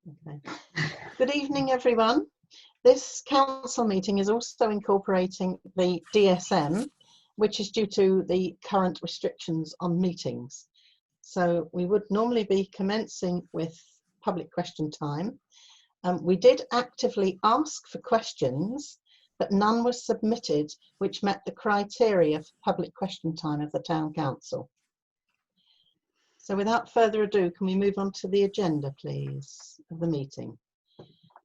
Okay. Good evening, everyone. This council meeting is also incorporating the DSM, which is due to the current restrictions on meetings. So we would normally be commencing with public question time. We did actively ask for questions, but none was submitted which met the criteria for public question time of the Town Council. So without further ado, can we move on to the agenda, please, of the meeting?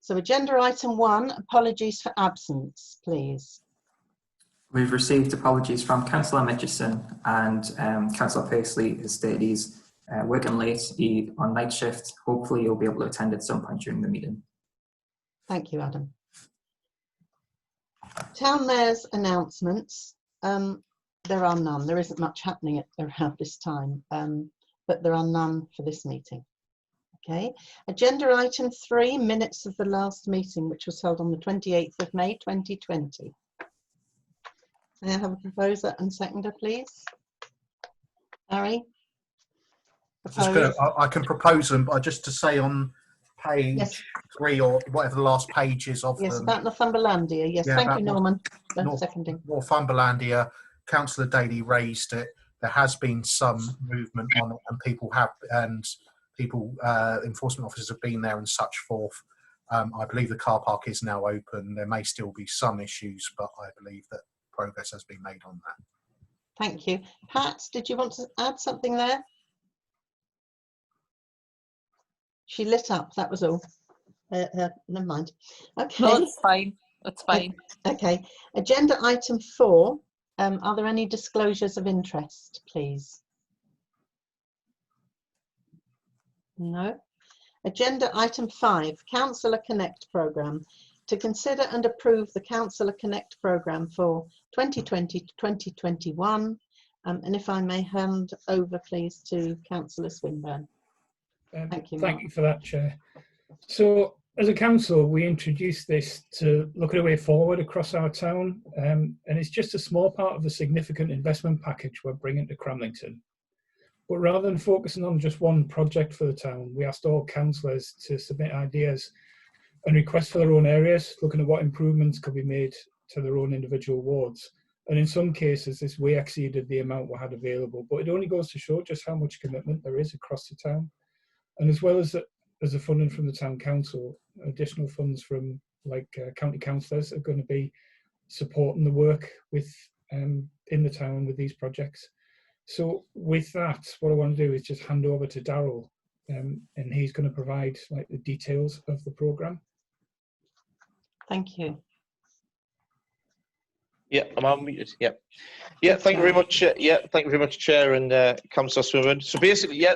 So agenda item 1, apologies for absence, please. We've received apologies from Councillor Mitchison and Councillor Paisley. Has stated he's working late on night shift. Hopefully you'll be able to attend at some point during the meeting. Thank you, Adam. Town Mayor's announcements. There are none. There isn't much happening around this time, but there are none for this meeting. Okay. Agenda item 3, minutes of the last meeting, which was held on the 28th of May 2020. May I have a proposer and seconder, please? Harry? I can propose them, but just to say on page 3 or whatever the last page is of yes, them. about Northumberlandia. Yes, yeah, thank you, Norman. Seconding. Northumberlandia, Councillor Daly raised it. There has been some movement on it, and enforcement officers have been there and such forth. I believe the car park is now open. There may still be some issues, but I believe that progress has been made on that. Thank you. Pat, did you want to add something there? She lit up, that was all. Never mind. Okay. No, it's fine. It's fine. Okay. Agenda item 4. Are there any disclosures of interest, please? No. Agenda item 5, Councillor Connect programme. To consider and approve the Councillor Connect programme for 2020 to 2021. And if I may hand over, please, to Councillor Swinburne. Thank you, Mark. Thank you for that, Chair. So, as a council, we introduced this to look at a way forward across our town, and it's just a small part of the significant investment package we're bringing to Cramlington. But rather than focusing on just one project for the town, we asked all councillors to submit ideas and requests for their own areas, looking at what improvements could be made to their own individual wards. And in some cases, this way exceeded the amount we had available, but it only goes to show just how much commitment there is across the town. And as well as the funding from the Town Council, additional funds from county councillors are going to be supporting the work with in the town with these projects. So with that, what I want to do is just hand over to Darryl, and he's going to provide the details of the programme. Thank you. Yeah, I'm unmuted. Yeah. Thank you very much. Thank you very much, Chair and Councillor Swinburne. So basically,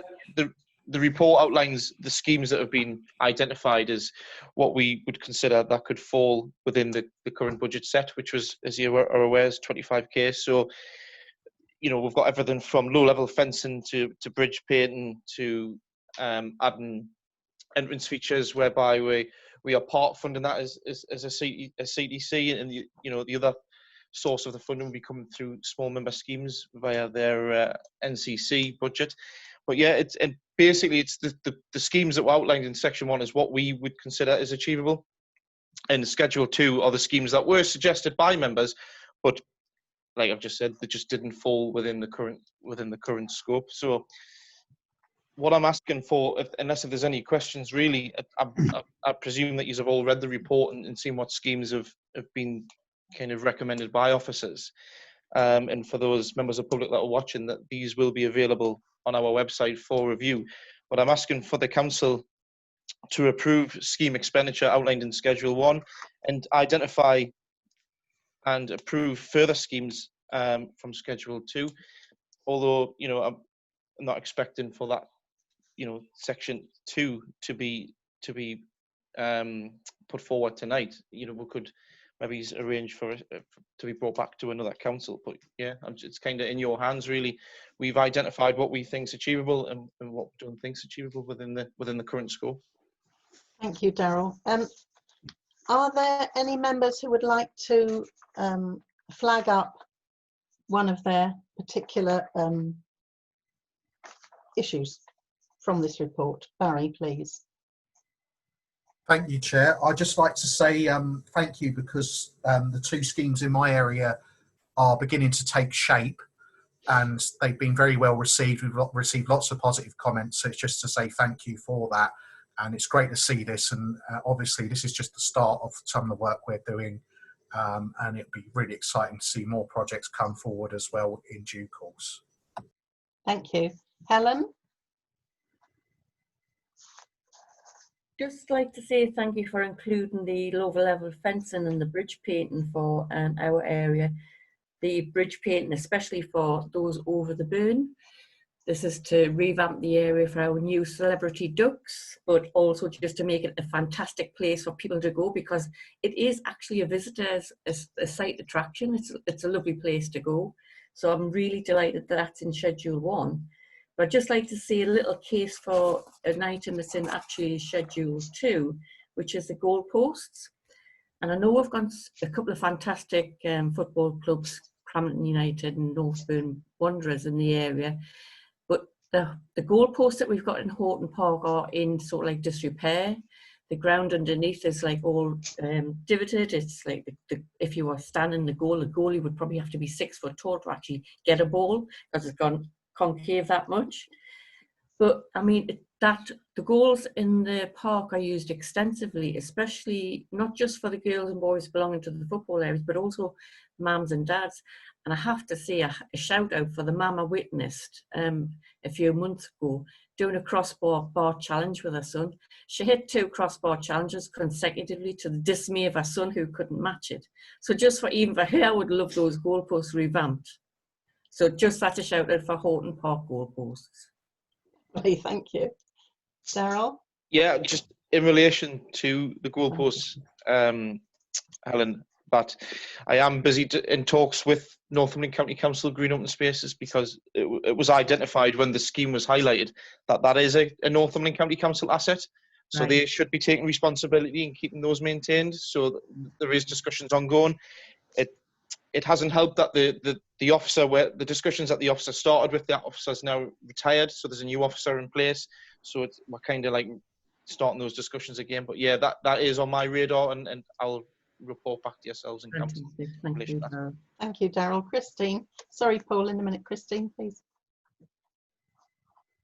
the report outlines the schemes that have been identified as what we would consider that could fall within the current budget set, which was, as you are aware, is 25k. So, we've got everything from low-level fencing to bridge painting to adding entrance features, whereby we are part funding that as a CDC, and the other source of the funding will be coming through small member schemes via their NCC budget. But yeah, it's the schemes that were outlined in section 1 is what we would consider as achievable, and schedule 2 are the schemes that were suggested by members, but like I've just said, they just didn't fall within the current scope. So what I'm asking for, unless there's any questions, really, I presume that you have all read the report and seen what schemes have been kind of recommended by officers. And for those members of the public that are watching, that these will be available on our website for review. But I'm asking for the council to approve scheme expenditure outlined in Schedule 1 and identify and approve further schemes from Schedule 2. Although, I'm not expecting for that, Section 2 to be put forward tonight. We could maybe arrange for it to be brought back to another council. But yeah, it's kind of in your hands, really. We've identified what we think is achievable and what we don't think is achievable within the current scope. Thank you, Darryl. Are there any members who would like to flag up one of their particular issues from this report? Barry, please. Thank you, Chair. I'd just like to say thank you because the 2 schemes in my area are beginning to take shape and they've been very well received. We've received lots of positive comments. So it's just to say thank you for that. And it's great to see this. And obviously this is just the start of some of the work we're doing. And it'll be really exciting to see more projects come forward as well in due course. Thank you. Helen? Just like to say thank you for including the lower level fencing and the bridge painting for our area. The bridge painting, especially for those over the burn. This is to revamp the area for our new celebrity ducks, but also just to make it a fantastic place for people to go, because it is actually a visitor's a site attraction. It's a lovely place to go. So I'm really delighted that that's in Schedule 1. But I'd just like to see a little case for an item that's in actually Schedule 2, which is the goalposts. And I know we've got a couple of fantastic football clubs, Cramlington United and Northburn Wanderers in the area. But the goalposts that we've got in Horton Park are in sort of like disrepair. The ground underneath is like all divoted. It's like if you were standing the goalie would probably have to be 6 foot tall to actually get a ball because it's gone concave that much. But I mean, the goals in the park are used extensively, especially not just for the girls and boys belonging to the football areas, but also mums and dads. And I have to say a shout out for the mum I witnessed a few months ago doing a crossbar challenge with her son. She hit 2 crossbar challenges consecutively to the dismay of her son who couldn't match it. So just even for her, I would love those goalposts revamped. So just that a shout out for Horton Park goalposts. Thank you. Daryl? Yeah, just in relation to the goalposts, Helen, but I am busy in talks with Northumberland County Council Green Open Spaces, because it was identified when the scheme was highlighted that is a Northumberland County Council asset. So Right. they should be taking responsibility in keeping those maintained. So there is discussions ongoing. It hasn't helped that the officer, where the discussions that the officer started with, that officer's now retired, so there's a new officer in place. So we're kind of like starting those discussions again. But yeah, that is on my radar, and I'll report back to yourselves in council. Thank you. Thank you, Daryl. Christine? Sorry, Paul, in a minute. Christine, please.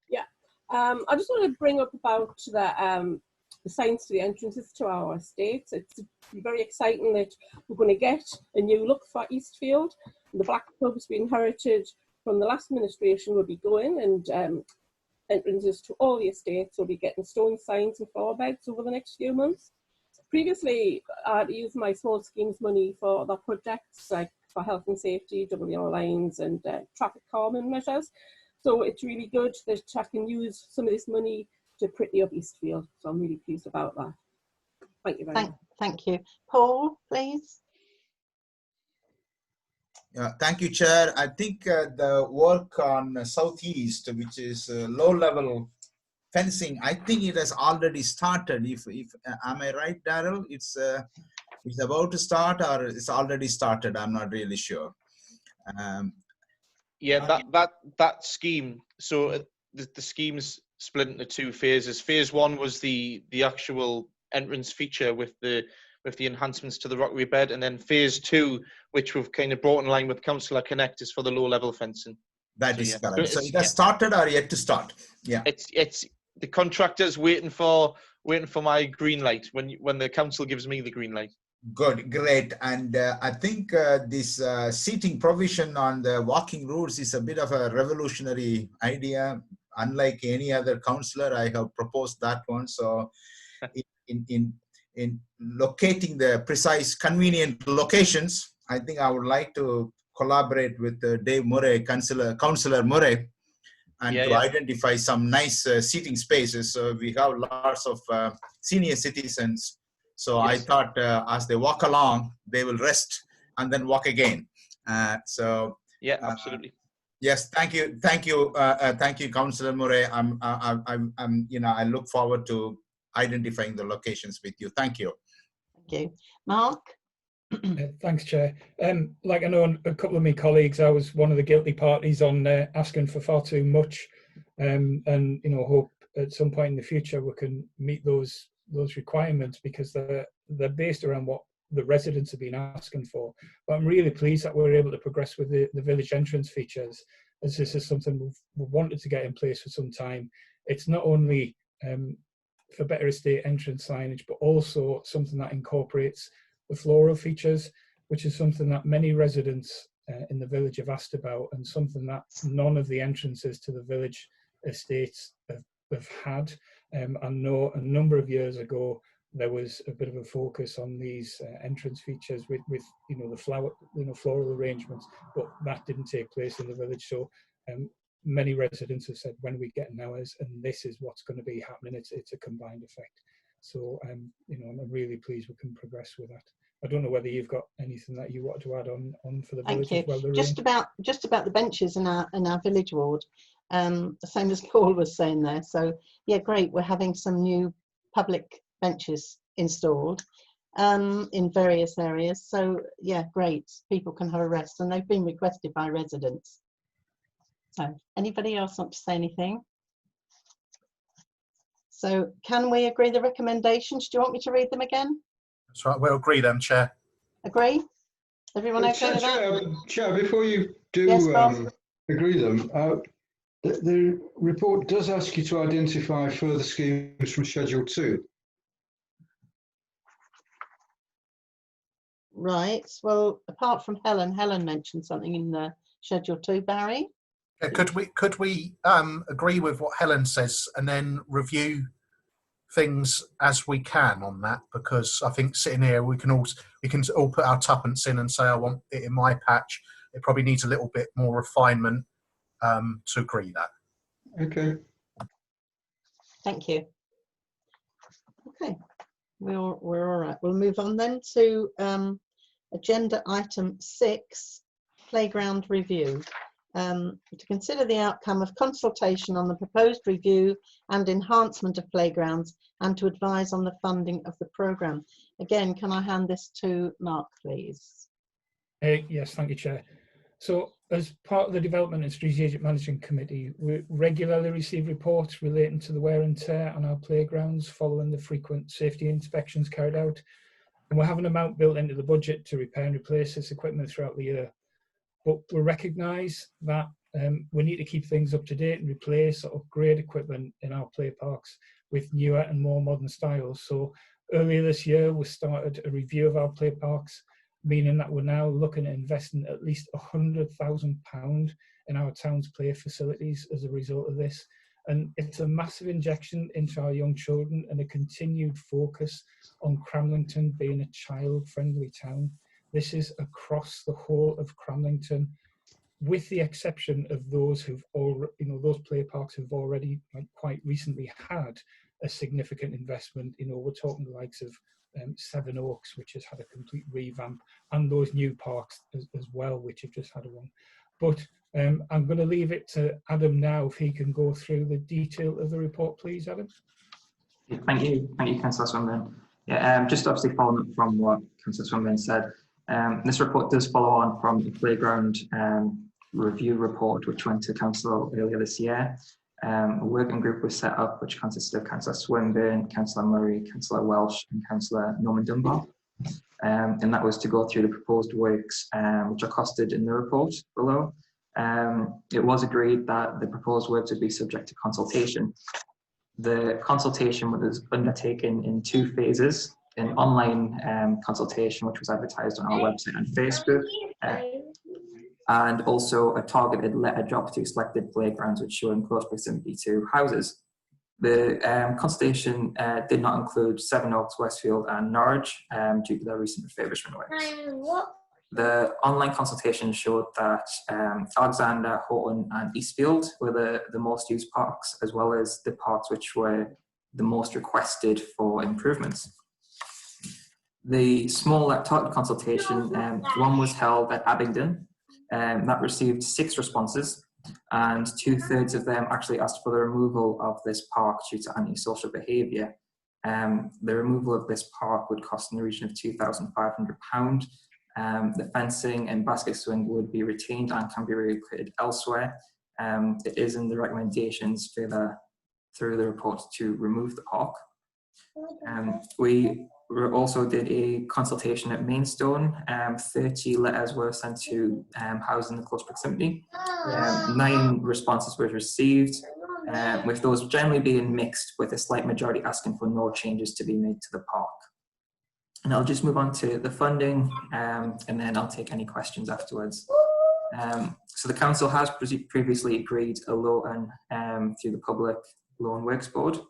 Yeah, I just want to bring up about the signs to the entrances to our estates. It's very exciting that we're going to get a new look for Eastfield. The Black Pub's been inherited from the last administration will be going, and entrances to all the estates will be getting stone signs and flower beds over the next few months. Previously, I'd used my small schemes money for other projects like for health and safety, WR lines and traffic calming measures. So it's really good that I can use some of this money to pretty up Eastfield. So I'm really pleased about that. Thank you very much. Thank you. Paul, please. Thank you, Chair. I think the work on Southeast, which is low-level fencing, I think it has already started. If am I right, Daryl? It's about to start, or it's already started. I'm not really sure. Yeah, that scheme. So the scheme's split into 2 phases. Phase 1 was the actual entrance feature with the enhancements to the rockery bed, and then phase 2, which we've kind of brought in line with Councillor Connect, is for the low level fencing. That is correct. So it has started or yet to start? Yeah. It's the contractor's waiting for my green light when the council gives me the green light. Good, great. And I think this seating provision on the walking routes is a bit of a revolutionary idea. Unlike any other councillor, I have proposed that one. So in locating the precise convenient locations, I think I would like to collaborate with Dave Murray, Councillor Murray, and identify some nice seating spaces. So we have lots of senior citizens. So I thought as they walk along, they will rest and then walk again. So yeah, absolutely. Yes, thank you, Councillor Murray. I look forward to identifying the locations with you. Thank you. Thank you, Mark. Thanks, Chair. Like I know a couple of my colleagues, I was one of the guilty parties on asking for far too much, and hope at some point in the future we can meet those those requirements because they're based around what the residents have been asking for. But I'm really pleased that we're able to progress with the village entrance features, as this is something we've wanted to get in place for some time. It's not only for better estate entrance signage, but also something that incorporates the floral features, which is something that many residents in the village have asked about, and something that none of the entrances to the village estates have had. I know a number of years ago there was a bit of a focus on these entrance features with the floral arrangements, but that didn't take place in the village. So many residents have said, when we get ours, and this is what's going to be happening. It's a combined effect. So I'm really pleased we can progress with that. I don't know whether you've got anything that you want to add on for the village. Thank you. As well, just about the benches in our village ward, the same as Paul was saying there. So yeah, great. We're having some new public benches installed in various areas. So yeah, great. People can have a rest, and they've been requested by residents. So anybody else want to say anything? So can we agree the recommendations? Do you want me to read them again? That's right, we'll agree them, Chair. Agree? Everyone okay with that? Chair, before you do yes, agree them, the report does ask you to identify further schemes from Schedule 2. Right. Well, apart from Helen mentioned something in the Schedule 2, Barry. Yeah, could we agree with what Helen says and then review things as we can on that? Because I think sitting here we can all put our tuppence in and say, I want it in my patch. It probably needs a little bit more refinement to agree that. Okay. Thank you. Okay, we're all right. We'll move on then to agenda item 6, playground review. To consider the outcome of consultation on the proposed review and enhancement of playgrounds and to advise on the funding of the programme. Again, can I hand this to Mark, please? Yes, thank you, Chair. So as part of the Development and Strategic Management Committee, we regularly receive reports relating to the wear and tear on our playgrounds following the frequent safety inspections carried out. And we have an amount built into the budget to repair and replace this equipment throughout the year. But we recognise that we need to keep things up to date and replace or upgrade equipment in our play parks with newer and more modern styles. So earlier this year, we started a review of our play parks, meaning that we're now looking at investing at least £100,000 in our town's play facilities as a result of this. And it's a massive injection into our young children and a continued focus on Cramlington being a child-friendly town. This is across the whole of Cramlington, with the exception of those who've already, those play parks have already quite recently had a significant investment. We're talking the likes of Seven Oaks, which has had a complete revamp, and those new parks as well, which have just had one. But I'm going to leave it to Adam now, if he can go through the detail of the report, please, Adam. Yeah, thank you, Councillor Swinburne. Yeah, just obviously following up from what Councillor Swinburne said, this report does follow on from the playground review report, which went to Council earlier this year. A working group was set up, which consisted of Councillor Swinburne, Councillor Murray, Councillor Welsh, and Councillor Norman Dunbar. And that was to go through the proposed works, which are costed in the report below. It was agreed that the proposed works would be subject to consultation. The consultation was undertaken in 2 phases: an online consultation, which was advertised on our website and Facebook, and also a targeted letter drop to selected playgrounds which show in close proximity to houses. The consultation did not include Seven Oaks, Westfield and Norwich due to their recent refurbishment works. The online consultation showed that Alexander, Houghton and Eastfield were the most used parks, as well as the parks which were the most requested for improvements. The small targeted consultation, one was held at Abingdon, that received 6 responses, and 2/3 of them actually asked for the removal of this park due to antisocial behaviour. The removal of this park would cost in the region of £2,500. The fencing and basket swing would be retained and can be relocated elsewhere. It is in the recommendations further through the report to remove the park. We also did a consultation at Maidstone. 30 letters were sent to housing in close proximity. 9 responses were received, with those generally being mixed, with a slight majority asking for no changes to be made to the park. And I'll just move on to the funding, and then I'll take any questions afterwards. So the council has previously agreed a loan through the Public Loan Works Board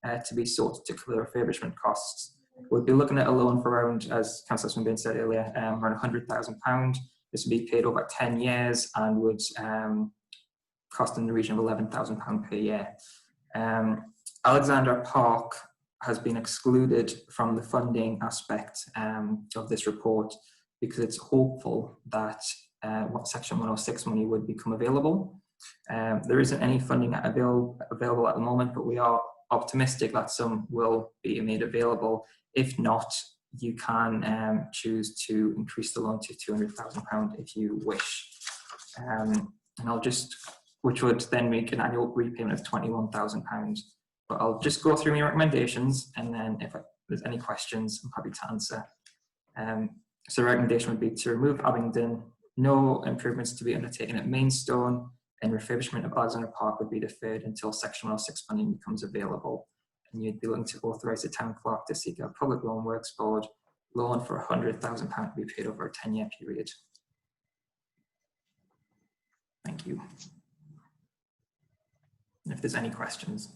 to be sought to cover refurbishment costs. We'll be looking at a loan for around, as Councillor Swinburne said earlier, around £100,000. This would be paid over 10 years and would cost in the region of £11,000 per year. Alexandra Park has been excluded from the funding aspect of this report because it's hopeful that what Section 106 money would become available. There isn't any funding available at the moment, but we are optimistic that some will be made available. If not, you can choose to increase the loan to £200,000 if you wish. And which would then make an annual repayment of £21,000. But I'll just go through my recommendations, and then if there's any questions, I'm happy to answer. So the recommendation would be to remove Abingdon, no improvements to be undertaken at Maidstone, and refurbishment of Alexandra Park would be deferred until Section 106 funding becomes available. And you'd be looking to authorise the Town Clerk to seek a Public Loan Works Board loan for £100,000 to be paid over a 10-year period. Thank you. And if there's any questions.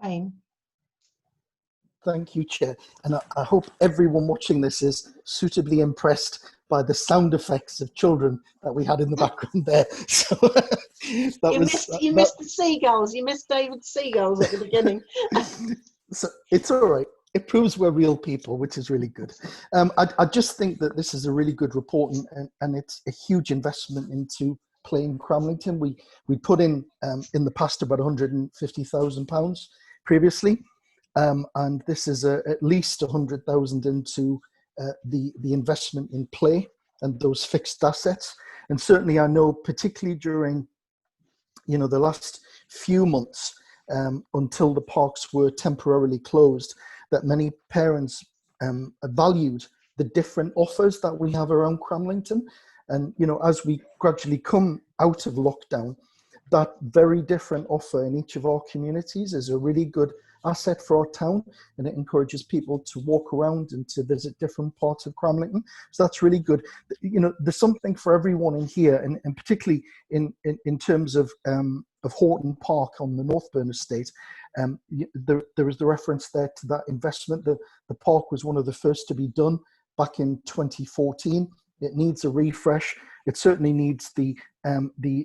Wayne. Thank you, Chair. And I hope everyone watching this is suitably impressed by the sound effects of children that we had in the background there. So you missed the seagulls. You missed David's seagulls at the beginning. So it's all right. It proves we're real people, which is really good. I just think that this is a really good report, and it's a huge investment into play in Cramlington. We put in the past about £150,000 previously. And this is at least 100,000 into the investment in play and those fixed assets. And certainly I know, particularly during the last few months until the parks were temporarily closed, that many parents valued the different offers that we have around Cramlington. And as we gradually come out of lockdown, that very different offer in each of our communities is a really good asset for our town, and it encourages people to walk around and to visit different parts of Cramlington. So that's really good. There's something for everyone in here, and particularly in terms of Horton Park on the Northburn estate. There was the reference there to that investment. The park was one of the first to be done back in 2014. It needs a refresh. It certainly needs the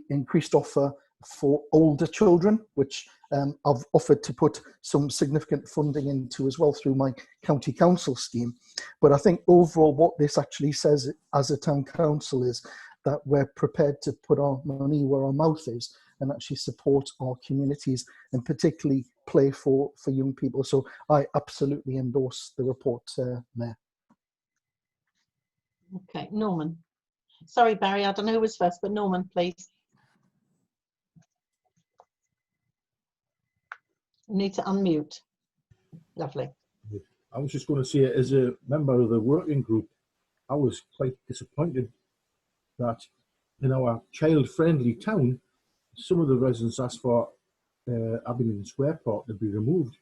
increased offer for older children, which I've offered to put some significant funding into as well through my county council scheme. But I think overall what this actually says as a town council is that we're prepared to put our money where our mouth is and actually support our communities, and particularly play for young people. So I absolutely endorse the report, Mayor. Okay, Norman. Sorry, Barry, I don't know who was first, but Norman, please. You need to unmute. Lovely. I was just going to say, as a member of the working group, I was quite disappointed that in our child-friendly town, some of the residents asked for Abingdon Square Park to be removed.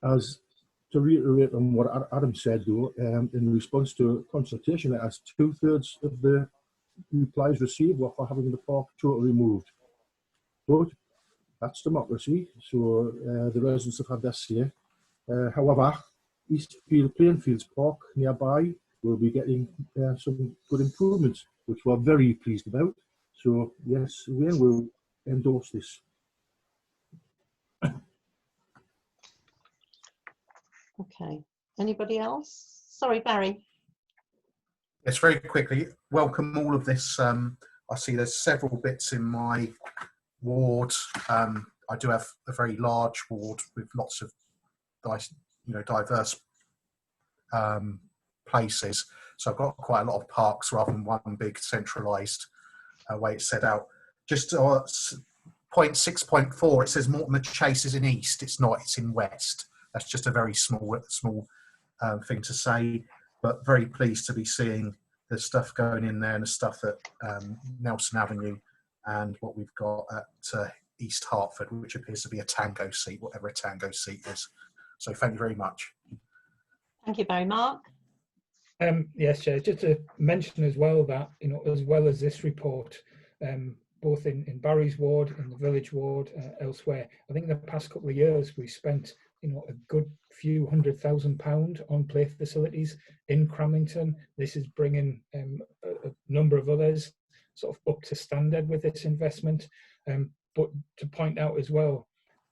As to reiterate on what Adam said, though, in response to a consultation, as 2/3 of the replies received were for having the park totally removed. But that's democracy, so the residents have had their say. However, Eastfield Plainfields Park nearby will be getting some good improvements, which we're very pleased about. So yes, we will endorse this. Okay. Anybody else? Sorry, Barry. Yes, very quickly. Welcome all of this. I see there's several bits in my ward. I do have a very large ward with lots of diverse places. So I've got quite a lot of parks rather than one big centralised way it's set out. Just point 6.4, it says Mortimer Chase is in east. It's not, it's in west. That's just a very small thing to say, but very pleased to be seeing the stuff going in there and the stuff at Nelson Avenue and what we've got at East Hertford, which appears to be a tango seat, whatever a tango seat is. So thank you very much. Thank you very much. Yes, Chair, just to mention as well that, you know, as well as this report, both in Barry's ward, in the village ward, elsewhere, I think in the past couple of years we spent, you know, a good few £100,000 on play facilities in Cramlington. This is bringing a number of others sort of up to standard with this investment. But to point out as well,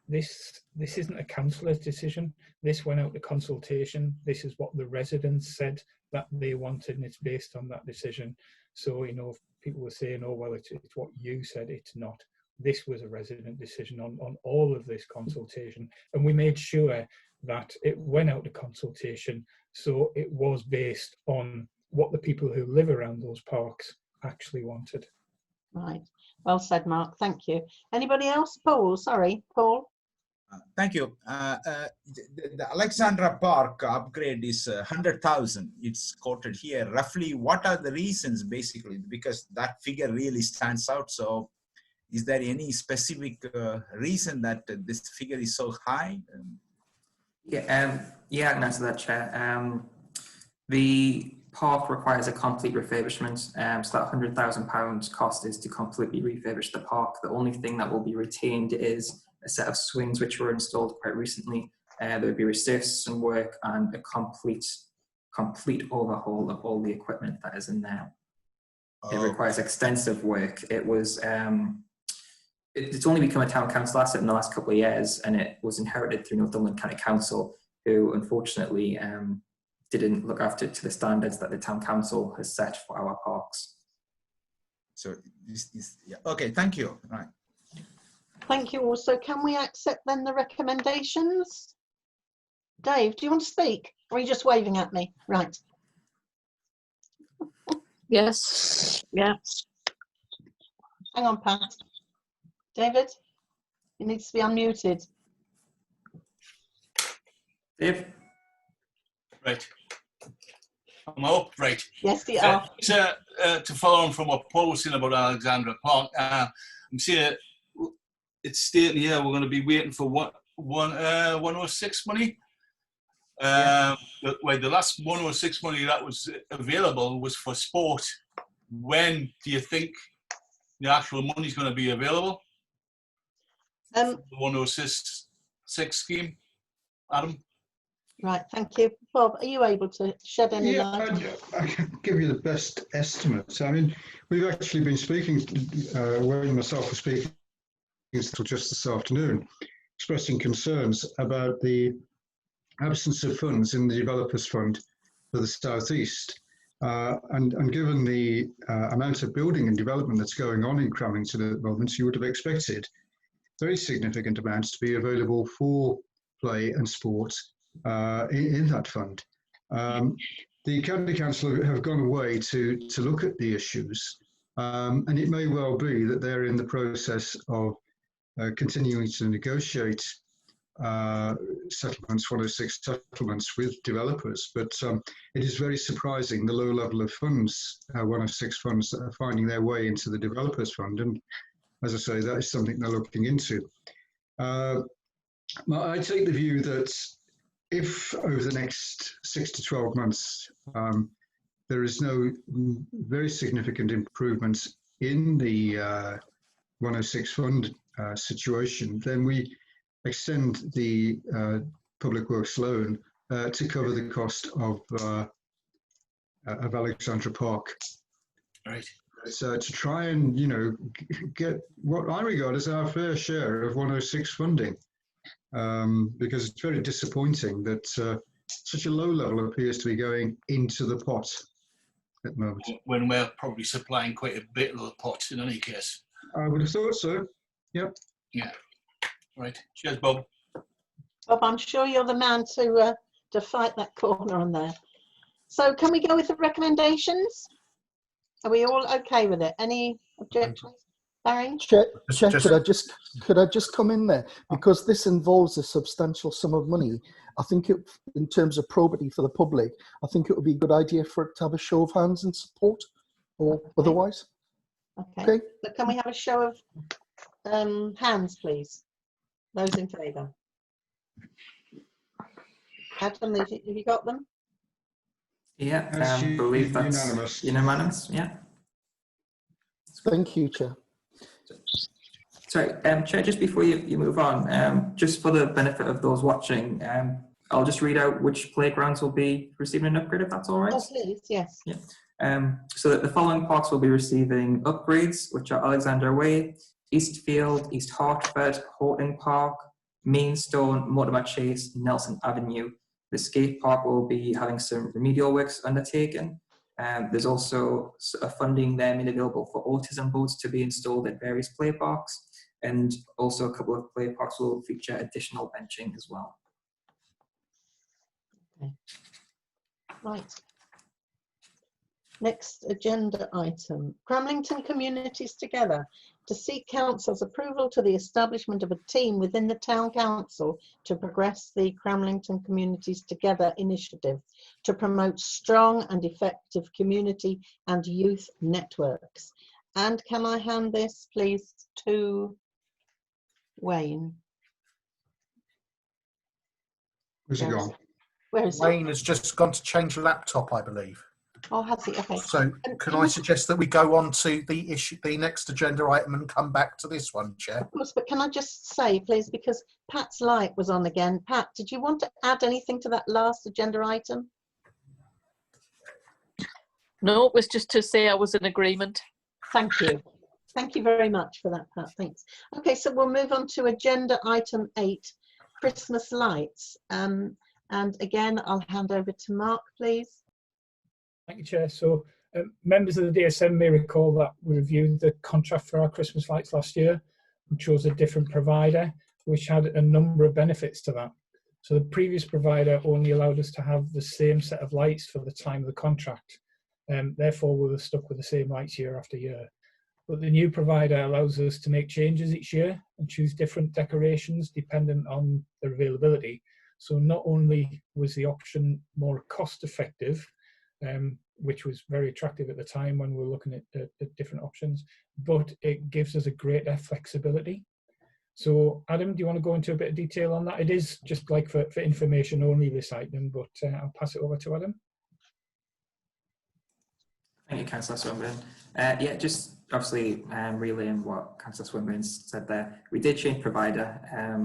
this isn't a councillor's decision. This went out to consultation. This is what the residents said that they wanted, and it's based on that decision. So, you know, if people were saying, oh, well, it's what you said, it's not. This was a resident decision on all of this consultation. And we made sure that it went out to consultation. So it was based on what the people who live around those parks actually wanted. Right. Well said, Mark. Thank you. Anybody else? Paul, sorry. Paul? Thank you. The Alexandra Park upgrade is 100,000. It's quoted here. Roughly, what are the reasons, basically? Because that figure really stands out. So is there any specific reason that this figure is so high? Yeah, I can answer that, Chair. The park requires a complete refurbishment, so that £100,000 cost is to completely refurbish the park. The only thing that will be retained is a set of swings which were installed quite recently. There would be resurfacing work and a complete overhaul of all the equipment that is in there. It requires extensive work. It was it's only become a town council asset in the last couple of years, and it was inherited through Northumberland County Council, who unfortunately didn't look after it to the standards that the town council has set for our parks. So yeah. Okay, thank you. Right. Thank you also. Can we accept then the recommendations? Dave, do you want to speak? Or are you just waving at me? Right. Yes. Yes. Hang on, Pat. David, you need to be unmuted. Dave? Right. Am I up? Right. Yes, you are. To follow on from what Paul was saying about Alexandra Park, I'm seeing it's stating here we're going to be waiting for 106 money. The last 106 money that was available was for sport. When do you think the actual money is going to be available? The 106 scheme, Adam? Right, thank you. Bob, are you able to shed any light? I can give you the best estimates. I mean, we've actually been speaking, Wayne and myself were speaking until just this afternoon, expressing concerns about the absence of funds in the Developers Fund for the South East. And given the amount of building and development that's going on in Cramlington at the moment, you would have expected very significant amounts to be available for play and sport in that fund. The County Council have gone away to look at the issues, and it may well be that they're in the process of continuing to negotiate settlements, 106 settlements with developers, but it is very surprising the low level of funds, 106 funds that are finding their way into the Developers Fund, and as I say, that is something they're looking into. I take the view that if over the next 6 to 12 months there is no very significant improvements in the 106 fund situation, then we extend the public works loan to cover the cost of Alexandra Park. Right. So to try and, you know, get what I regard as our fair share of 106 funding, because it's very disappointing that such a low level appears to be going into the pot at the moment. When we're probably supplying quite a bit of the pot in any case. I would have thought so. Yep. Yeah. Right. Cheers, Bob. Bob, I'm sure you're the man to fight that corner on there. So can we go with the recommendations? Are we all okay with it? Any objections? Barry? Chair, could I just come in there? Because this involves a substantial sum of money. I think it, in terms of probity for the public, I think it would be a good idea for it to have a show of hands in support, or otherwise. Okay. So can we have a show of hands, please? Those in favour. Adam, have you got them? Yeah, believe that's unanimous. Unanimous, yeah. Thank you, Chair. Sorry, Chair, just before you move on, just for the benefit of those watching, I'll just read out which playgrounds will be receiving an upgrade, if that's all right. Oh, please, yes. Yeah. So that the following parks will be receiving upgrades, which are Alexander Way, Eastfield, East Hertford, Horton Park, Mainstone, Mortimer Chase, Nelson Avenue. The skate park will be having some remedial works undertaken. There's also a funding there made available for autism boards to be installed at various play parks, and also a couple of play parks will feature additional benching as well. Okay. Right. Next agenda item, Cramlington Communities Together, to seek Council's approval to the establishment of a team within the Town Council to progress the Cramlington Communities Together initiative to promote strong and effective community and youth networks. And can I hand this please to Wayne? Where's he gone? Where is Wayne has just gone to change laptop, I believe. Oh, has he? Okay. So can I suggest that we go on to the next agenda item and come back to this one, Chair? Of course, but can I just say, please, because Pat's light was on again. Pat, did you want to add anything to that last agenda item? No, it was just to say I was in agreement. Thank you. Thank you very much for that, Pat. Thanks. Okay, so we'll move on to agenda item 8, Christmas lights. And again, I'll hand over to Mark, please. Thank you, Chair. So members of the DSM may recall that we reviewed the contract for our Christmas lights last year and chose a different provider, which had a number of benefits to that. So the previous provider only allowed us to have the same set of lights for the time of the contract. Therefore, we were stuck with the same lights year after year. But the new provider allows us to make changes each year and choose different decorations dependent on their availability. So not only was the option more cost effective, which was very attractive at the time when we were looking at different options, but it gives us a greater flexibility. So Adam, do you want to go into a bit of detail on that? It is just like for information only, this item, but I'll pass it over to Adam. Thank you, Councillor Swinburne. Yeah, just obviously relaying what Councillor Swinburne said there. We did change provider.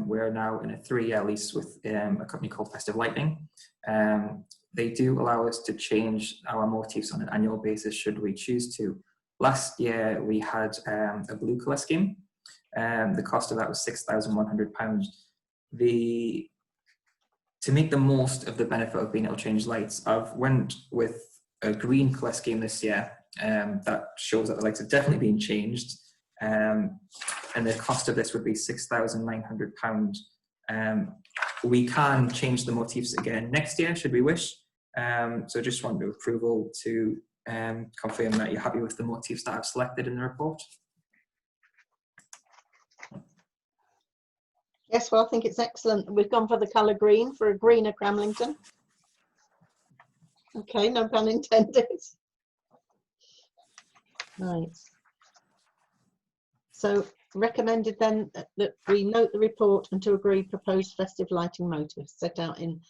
We're now in a 3-year lease with a company called Festive Lighting. They do allow us to change our motifs on an annual basis should we choose to. Last year we had a blue colour scheme. The cost of that was £6,100. To make the most of the benefit of being able to change lights, I've went with a green colour scheme this year. That shows that the lights are definitely being changed, and the cost of this would be £6,900. We can change the motifs again next year should we wish. So just want approval to confirm that you're happy with the motifs that I've selected in the report. Yes, well, I think it's excellent. We've gone for the colour green, for a greener Cramlington. Okay, no pun intended. Right. So recommended then that we note the report and to agree proposed festive lighting motifs set out in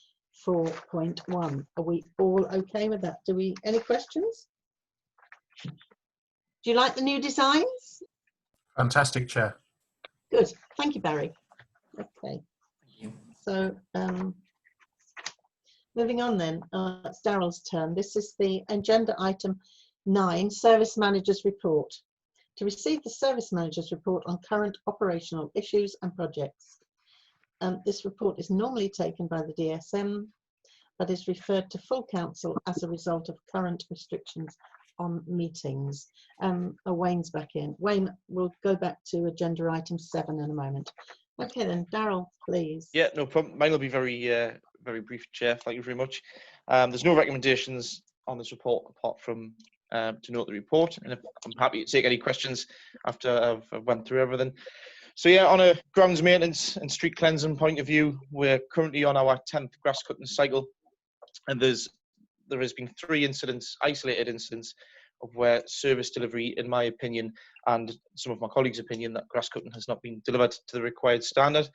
4.1. Are we all okay with that? Any questions? Do you like the new designs? Fantastic, Chair. Good. Thank you, Barry. Okay. So moving on then, it's Daryl's turn. This is the agenda item 9, Service Manager's Report. To receive the Service Manager's Report on current operational issues and projects. This report is normally taken by the DSM, but is referred to full council as a result of current restrictions on meetings. Wayne's back in. Wayne, we'll go back to agenda item 7 in a moment. Okay then, Daryl, please. Yeah, no problem. Mine will be very brief, Chair. Thank you very much. There's no recommendations on this report apart from to note the report, and I'm happy to take any questions after I've went through everything. So yeah, on a grounds maintenance and street cleansing point of view, we're currently on our 10th grass cutting cycle, and there has been 3 incidents, isolated incidents, of where service delivery, in my opinion, and some of my colleagues' opinion, that grass cutting has not been delivered to the required standard.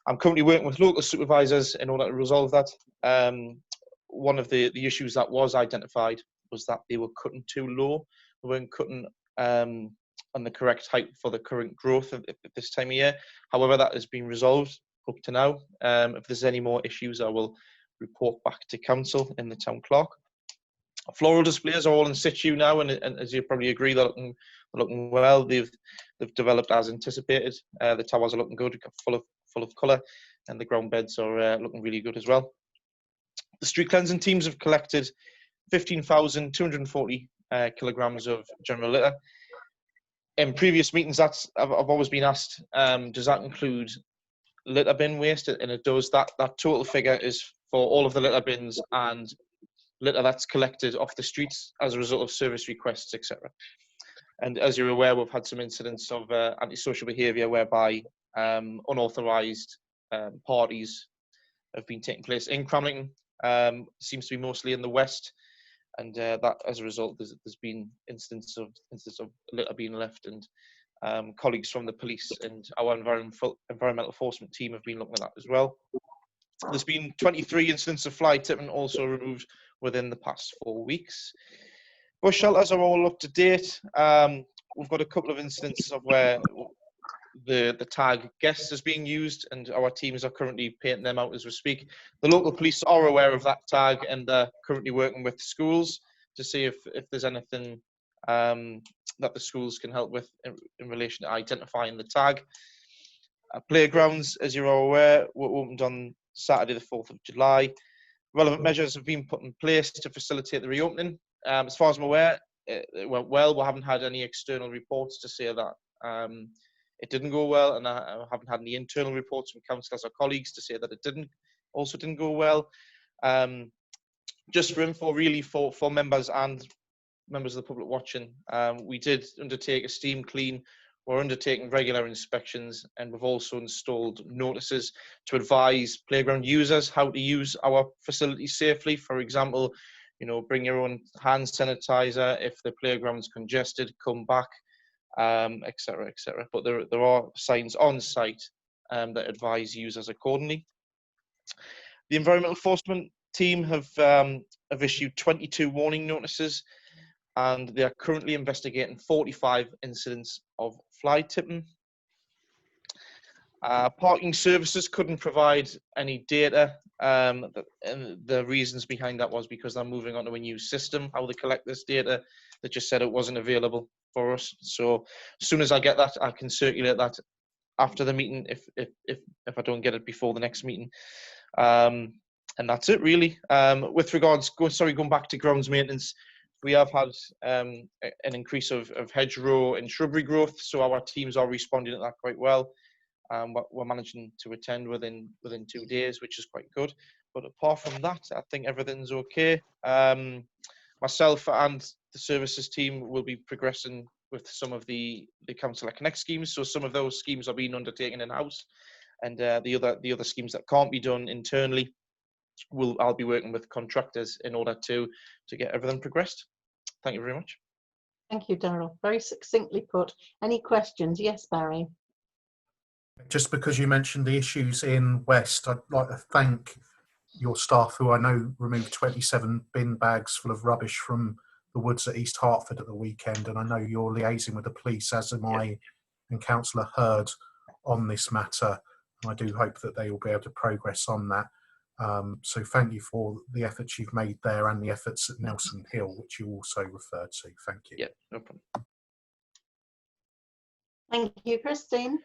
I'm currently working with local supervisors in order to resolve that. One of the issues that was identified was that they were cutting too low. They weren't cutting on the correct height for the current growth at this time of year. However, that has been resolved up to now. If there's any more issues, I will report back to council in the town clerk. Floral displays are all in situ now, and as you probably agree, they're looking well. They've developed as anticipated. The towers are looking good, full of colour, and the ground beds are looking really good as well. The street cleansing teams have collected 15,240 kilograms of general litter. In previous meetings, I've always been asked, does that include litter bin waste? And it does. That total figure is for all of the litter bins and litter that's collected off the streets as a result of service requests, etc. And as you're aware, we've had some incidents of antisocial behaviour whereby unauthorised parties have been taking place in Cramlington. Seems to be mostly in the west, and that as a result, there's been instances of litter being left, and colleagues from the police and our environmental enforcement team have been looking at that as well. There's been 23 incidents of fly tipping also removed within the past 4 weeks. Bush shelters are all up to date. We've got a couple of instances of where the tag guests is being used, and our teams are currently painting them out as we speak. The local police are aware of that tag, and they're currently working with schools to see if there's anything that the schools can help with in relation to identifying the tag. Playgrounds, as you're all aware, were opened on Saturday the 4th of July. Relevant measures have been put in place to facilitate the reopening. As far as I'm aware, it went well. We haven't had any external reports to say that it didn't go well, and I haven't had any internal reports from councillors or colleagues to say that it didn't go well. Just for info, really, for members and members of the public watching, we did undertake a steam clean. We're undertaking regular inspections, and we've also installed notices to advise playground users how to use our facilities safely. For example, bring your own hand sanitizer. If the playground's congested, come back, etc., etc. But there are signs on site that advise users accordingly. The environmental enforcement team have issued 22 warning notices, and they are currently investigating 45 incidents of fly tipping. Parking services couldn't provide any data, and the reasons behind that was because they're moving on to a new system, how they collect this data. They just said it wasn't available for us. So as soon as I get that, I can circulate that after the meeting if I don't get it before the next meeting. And that's it really. With regards, going back to grounds maintenance, we have had an increase of hedgerow and shrubbery growth, so our teams are responding to that quite well. We're managing to attend within 2 days, which is quite good. But apart from that, I think everything's okay. Myself and the services team will be progressing with some of the Councillor Connect schemes. So some of those schemes are being undertaken in-house, and the other schemes that can't be done internally, I'll be working with contractors in order to get everything progressed. Thank you very much. Thank you, Daryl. Very succinctly put. Any questions? Yes, Barry. Just because you mentioned the issues in West, I'd like to thank your staff, who I know removed 27 bin bags full of rubbish from the woods at East Hertford at the weekend, and I know you're liaising with the police, as am I and Councillor Hurd, on this matter. And I do hope that they will be able to progress on that. So thank you for the efforts you've made there and the efforts at Nelson Hill, which you also referred to. Thank you. Yeah, no problem. Thank you, Christine.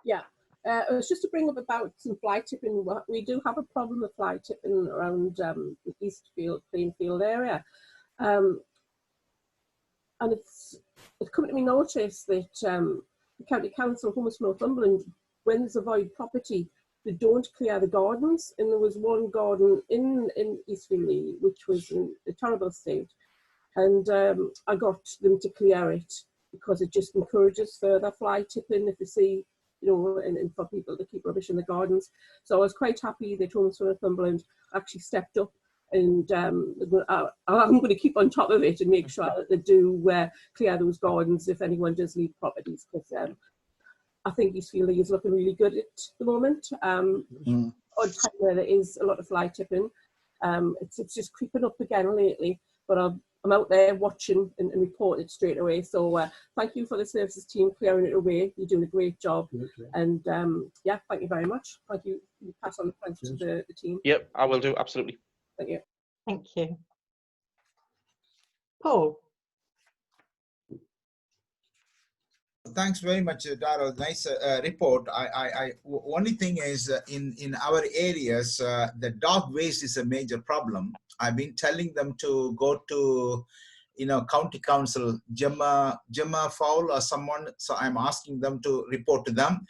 Yeah, it was just to bring up about some fly tipping. We do have a problem with fly tipping around the Eastfield, Plainfield area. And it's come to me notice that the County Council, Homeless Northumberland, when there's a void property, they don't clear the gardens. And there was one garden in Eastfield which was in a terrible state. and I got them to clear it because it just encourages further fly tipping if you see, you know, and for people to keep rubbish in the gardens. So I was quite happy that Homes for Northumberland actually stepped up, and I'm going to keep on top of it and make sure that they do clear those gardens if anyone does leave properties, because I think East Fielding is looking really good at the moment. Odd time where there is a lot of fly tipping. It's just creeping up again lately, but I'm out there watching and reporting it straight away. So thank you for the services team clearing it away. You're doing a great job. And yeah, thank you very much. Thank you. You pass on the thanks to the team. Yep, I will do, absolutely. Thank you. Thank you. Paul. Thanks very much, Darryl. Nice report. Only thing is, in our areas, the dog waste is a major problem. I've been telling them to go to, you know, county council, Gemma Fowl or someone. So I'm asking them to report to them.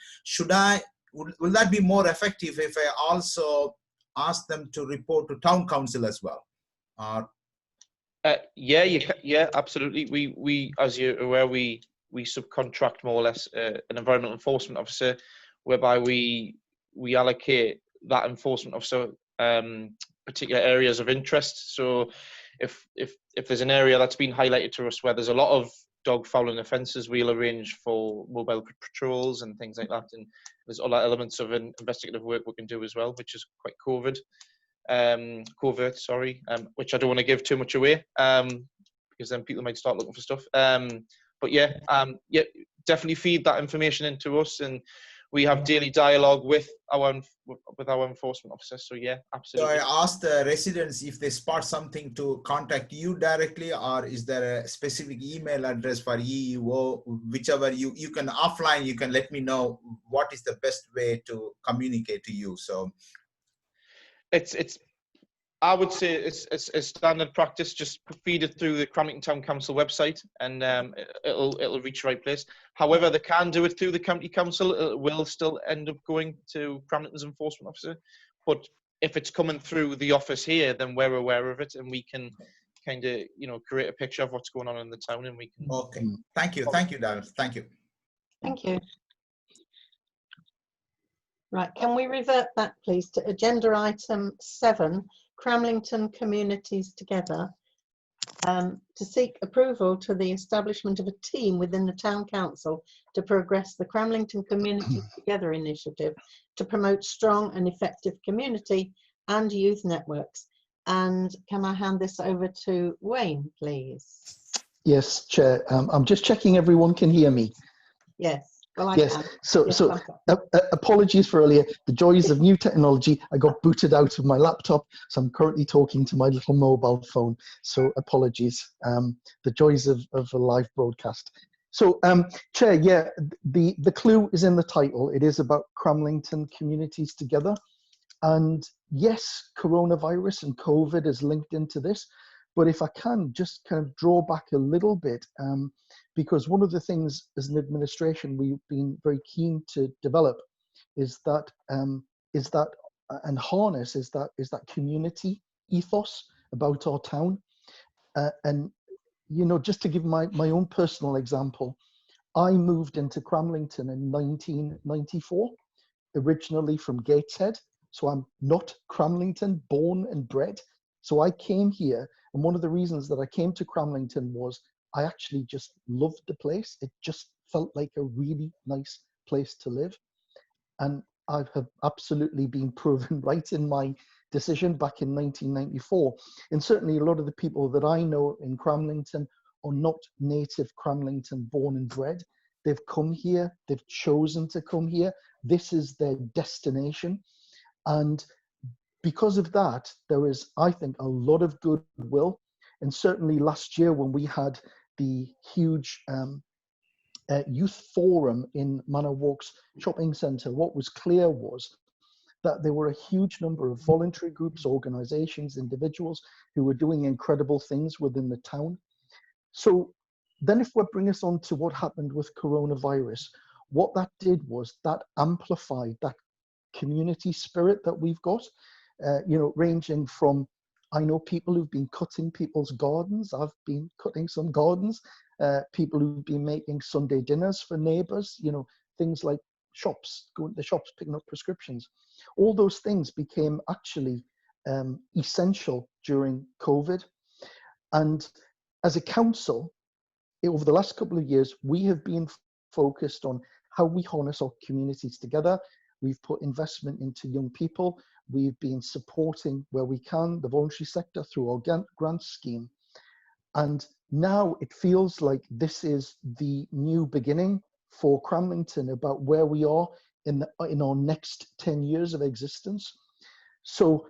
Will that be more effective if I also ask them to report to town council as well? Yeah, absolutely. We, as you're aware, we subcontract more or less an environmental enforcement officer, whereby we allocate that enforcement officer particular areas of interest. So if there's an area that's been highlighted to us where there's a lot of dog fouling offences, we'll arrange for mobile patrols and things like that. And there's other elements of investigative work we can do as well, which is quite covert, which I don't want to give too much away, because then people might start looking for stuff. But yeah, definitely feed that information into us, and we have daily dialogue with our enforcement officers. So yeah, absolutely. So I asked the residents if they spot something to contact you directly, or is there a specific email address for EEO, whichever you can offline, you can let me know what is the best way to communicate to you. So it's I would say it's standard practice. Just feed it through the Cramlington Town Council website, and it'll reach the right place. However, they can do it through the county council. It will still end up going to Cramlington's enforcement officer. But if it's coming through the office here, then we're aware of it, and we can kind of, you know, create a picture of what's going on in the town, and we can. Okay. Thank you, Darryl. Thank you. Thank you. Right, can we revert back, please, to agenda item 7, Cramlington Communities Together, to seek approval to the establishment of a team within the Town Council to progress the Cramlington Communities Together initiative to promote strong and effective community and youth networks. And can I hand this over to Wayne, please? Yes, Chair. I'm just checking everyone can hear me. Yes. Well, I yes. can. So, yes, apologies for earlier. The joys of new technology. I got booted out of my laptop, so I'm currently talking to my little mobile phone. So, apologies. The joys of a live broadcast. So, Chair, yeah, the clue is in the title. It is about Cramlington Communities Together, and yes, coronavirus and COVID is linked into this. But if I can just kind of draw back a little bit, because one of the things as an administration we've been very keen to develop is that and harness is that community ethos about our town. And you know, just to give my own personal example, I moved into Cramlington in 1994, originally from Gateshead. So I'm not Cramlington born and bred. So I came here, and one of the reasons that I came to Cramlington was I actually just loved the place. It just felt like a really nice place to live. And I have absolutely been proven right in my decision back in 1994. And certainly a lot of the people that I know in Cramlington are not native Cramlington born and bred. They've come here, they've chosen to come here. This is their destination. And because of that, there is, I think, a lot of goodwill. And certainly last year when we had the huge youth forum in Manor Walks Shopping Centre, what was clear was that there were a huge number of voluntary groups, organisations, individuals who were doing incredible things within the town. So then if we bring us on to what happened with coronavirus, what that did was that amplified that community spirit that we've got. You know, ranging from I know people who've been cutting people's gardens. I've been cutting some gardens. People who've been making Sunday dinners for neighbours, you know, things like shops, going to the shops, picking up prescriptions. All those things became actually essential during COVID. And as a council, over the last couple of years, we have been focused on how we harness our communities together. We've put investment into young people. We've been supporting where we can the voluntary sector through our grant scheme. And now it feels like this is the new beginning for Cramlington about where we are in our next 10 years of existence. So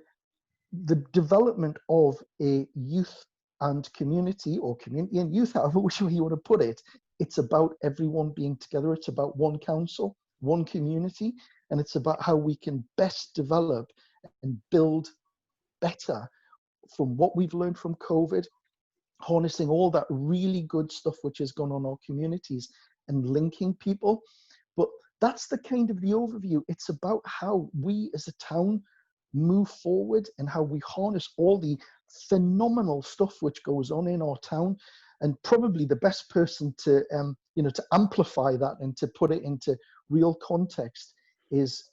the development of a youth and community, or community and youth, however which way you want to put it, it's about everyone being together. It's about one council, one community, and it's about how we can best develop and build better from what we've learned from COVID, harnessing all that really good stuff which has gone on in our communities and linking people. But that's the kind of the overview. It's about how we as a town move forward and how we harness all the phenomenal stuff which goes on in our town. And probably the best person to to amplify that and to put it into real context is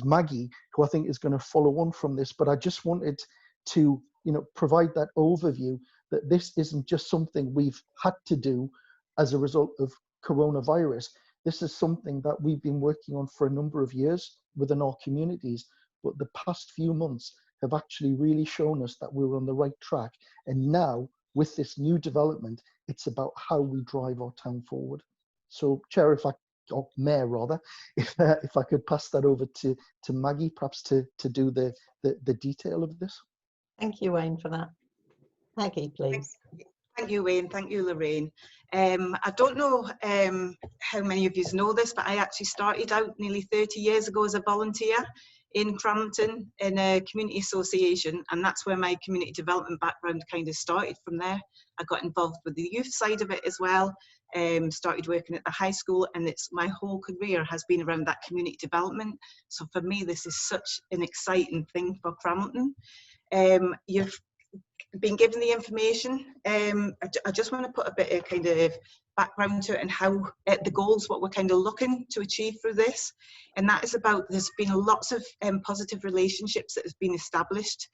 Maggie, who I think is going to follow on from this. But I just wanted to provide that overview that this isn't just something we've had to do as a result of coronavirus. This is something that we've been working on for a number of years within our communities, but the past few months have actually really shown us that we're on the right track. And now, with this new development, it's about how we drive our town forward. So, Chair, or Mayor rather, if I could pass that over to Maggie, perhaps to do the detail of this. Thank you, Wayne, for that. Maggie, please. Thank you, Wayne. Thank you, Lorraine. I don't know how many of you know this, but I actually started out nearly 30 years ago as a volunteer in Cramlington in a community association, and that's where my community development background kind of started from there. I got involved with the youth side of it as well, started working at the high school, and my whole career has been around that community development. So for me, this is such an exciting thing for Cramlington. You've been given the information. I just want to put a bit of kind of background to it and how the goals, what we're kind of looking to achieve through this. And that is about, there's been lots of positive relationships that have been established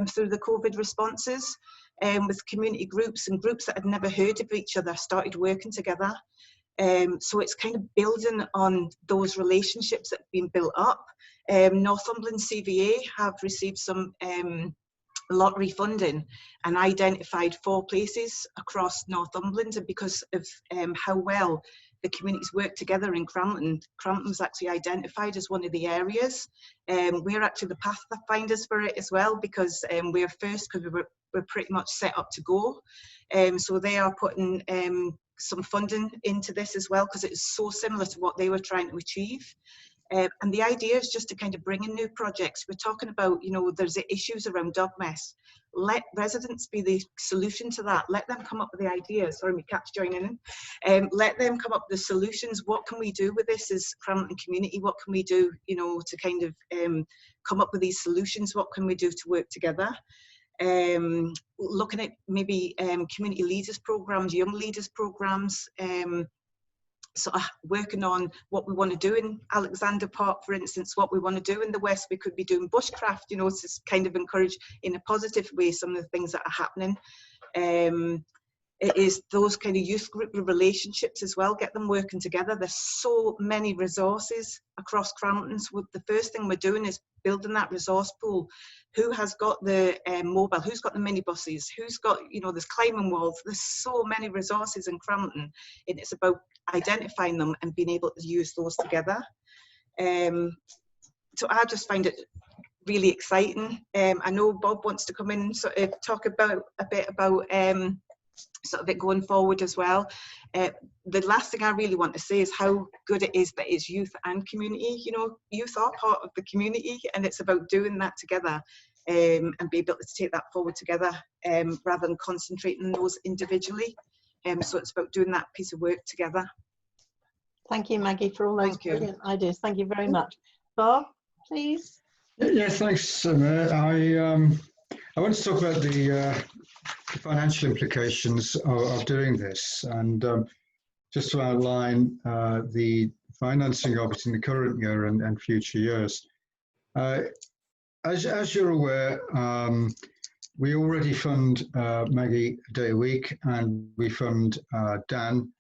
through the COVID responses with community groups and groups that had never heard of each other started working together. So it's kind of building on those relationships that have been built up. Northumberland CVA have received some lottery funding and identified 4 places across Northumberland, and because of how well the communities work together in Cramlington, Cramlington was actually identified as one of the areas. We're actually the pathfinders for it as well, because we're first, because we're pretty much set up to go. So they are putting some funding into this as well, because it is so similar to what they were trying to achieve. And the idea is just to kind of bring in new projects. We're talking about, there's issues around dog mess. Let residents be the solution to that. Let them come up with the ideas. Sorry, my cat's joining in. Let them come up with the solutions. What can we do with this as Cramlington community? What can we do, to kind of come up with these solutions? What can we do to work together? Looking at maybe community leaders programs, young leaders programs, sort of working on what we want to do in Alexander Park, for instance, what we want to do in the West. We could be doing bushcraft, to kind of encourage in a positive way some of the things that are happening. It is those kind of youth group relationships as well, get them working together. There's so many resources across Cramlington. So the first thing we're doing is building that resource pool. Who has got the mobile? Who's got the minibuses? Who's got, there's climbing walls. There's so many resources in Cramlington, and it's about identifying them and being able to use those together. So I just find it really exciting. I know Bob wants to come in and sort of talk about a bit about sort of it going forward as well. The last thing I really want to say is how good it is that it's youth and community. Youth are part of the community, and it's about doing that together and be able to take that forward together rather than concentrating on those individually. So it's about doing that piece of work together. Thank you, Maggie, for all those brilliant ideas. Thank you very much. Bob, please. Yeah, thanks, Mayor. I want to talk about the financial implications of doing this, and just to outline the financing of it in the current year and future years. As you're aware, we already fund Maggie a day a week, and we fund Dan.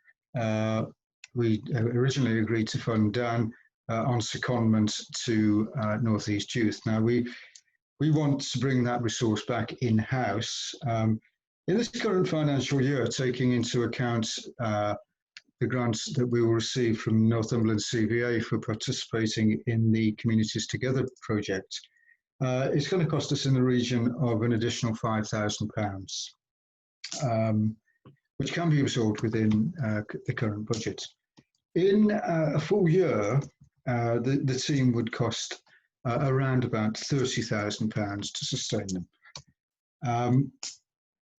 We originally agreed to fund Dan on secondment to North East Youth. Now we want to bring that resource back in-house. In this current financial year, taking into account the grants that we will receive from Northumberland CVA for participating in the Communities Together project, it's going to cost us in the region of an additional £5,000, which can be absorbed within the current budget. In a full year, the team would cost around about £30,000 to sustain them.